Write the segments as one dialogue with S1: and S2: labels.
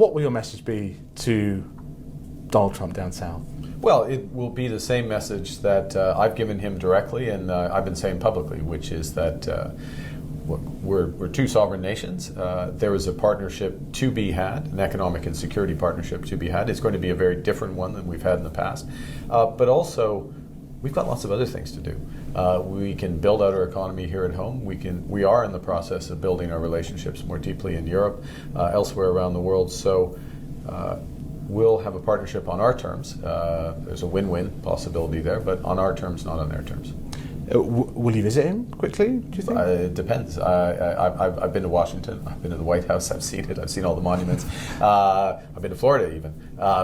S1: What will your message be to Donald Trump down south?
S2: Well, it will be the same message that I've given him directly and I've been saying publicly, which is that we're two sovereign nations. There is a partnership to be had, an economic and security partnership to be had. It's going to be a very different one than we've had in the past. But also, we've got lots of other things to do. We can build out our economy here at home. We are in the process of building our relationships more deeply in Europe, elsewhere around the world. So we'll have a partnership on our terms. There's a win-win possibility there, but on our terms, not on their terms.
S1: Will you visit him quickly, do you think?
S2: It depends. I've been to Washington. I've been to the White House. I've seen it. I've seen all the monuments. I've been to Florida even.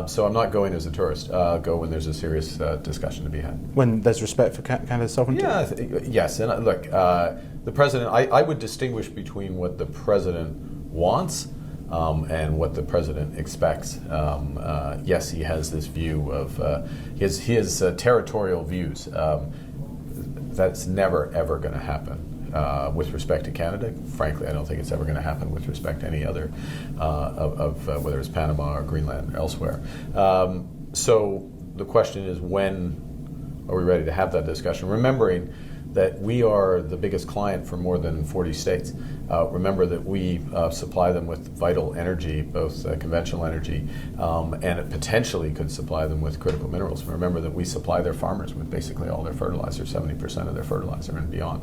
S2: So I'm not going as a tourist. I'll go when there's a serious discussion to be had.
S1: When there's respect for Canada's sovereignty?
S2: Yeah, yes. And look, the president, I would distinguish between what the president wants and what the president expects. Yes, he has this view of his territorial views. That's never, ever going to happen with respect to Canada. Frankly, I don't think it's ever going to happen with respect to any other of whether it's Panama or Greenland or elsewhere. So the question is, when are we ready to have that discussion? Remembering that we are the biggest client for more than 40 states. Remember that we supply them with vital energy, both conventional energy, and it potentially could supply them with critical minerals. Remember that we supply their farmers with basically all their fertilizer, 70% of their fertilizer and beyond.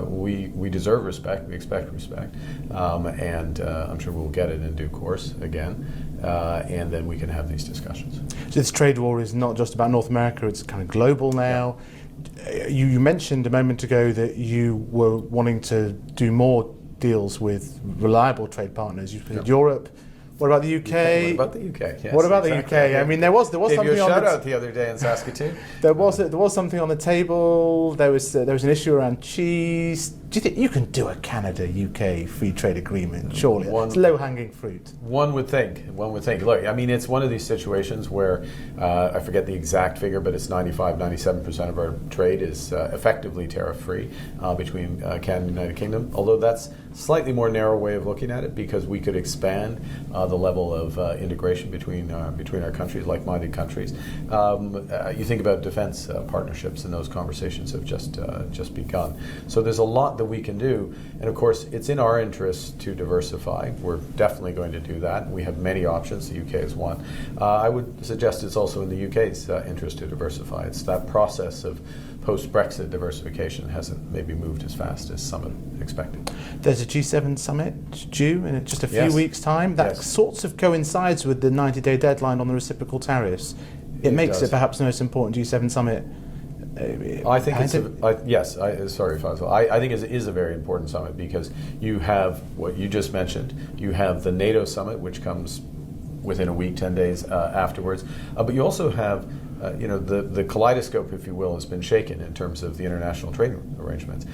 S2: We deserve respect, we expect respect, and I'm sure we'll get it in due course again, and then we can have these discussions.
S1: So this trade war is not just about North America, it's kind of global now. Yeah. You mentioned a moment ago that you were wanting to do more deals with reliable trade partners. You've been in Europe. What about the UK?
S2: What about the UK? Yes,
S1: what about the UK? I mean, there was something on
S2: the shout out the other day in Saskatoon.
S1: There was something on the table. There was an issue around cheese. Do you think you can do a Canada-UK free trade agreement? Surely, it's low-hanging fruit.
S2: One would think. Look, I mean, it's one of these situations where I forget the exact figure, but it's 97% of our trade is effectively tariff-free between Canada and the United Kingdom. Although that's slightly more narrow way of looking at it, because we could expand the level of integration between our countries, like-minded countries. You think about defense partnerships, and those conversations have just begun. So there's a lot that we can do, and of course, it's in our interest to diversify. We're definitely going to do that. We have many options. The UK is one. I would suggest it's also in the UK's interest to diversify. It's that process of post-Brexit diversification hasn't maybe moved as fast as some had expected.
S1: There's a G7 summit due in just a few weeks' time. That sorts of coincides with the 90-day deadline on the reciprocal tariffs. It makes it perhaps the most important G7 summit.
S2: I think sorry, Faisal. I think it is a very important summit, because you have what you just mentioned. You have the NATO summit, which comes within a week, 10 days afterwards. But you also have the kaleidoscope, if you will, has been shaken in terms of the international trade arrangements.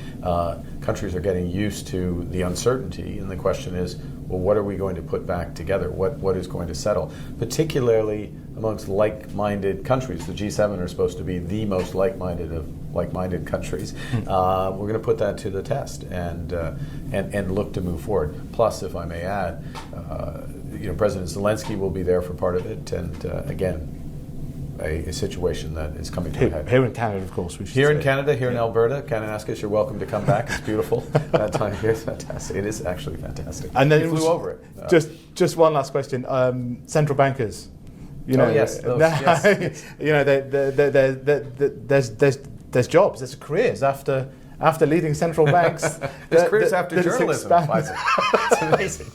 S2: Countries are getting used to the uncertainty, and the question is, well, what are we going to put back together? What is going to settle? Particularly amongst like-minded countries. The G7 are supposed to be the most like-minded of like-minded countries. We're going to put that to the test and look to move forward. Plus, if I may add, President Zelensky will be there for part of it, and again, a situation that is coming to a head.
S1: Here in Canada, of course.
S2: Here in Canada, here in Alberta, Kananaskis, you're welcome to come back. It's beautiful. That time here is fantastic. It is actually fantastic.
S1: And then
S2: we flew over it.
S1: Just one last question. Central bankers.
S2: Yes.
S1: There's jobs, there's careers after leading central banks.
S2: There's careers after journalism. It's amazing.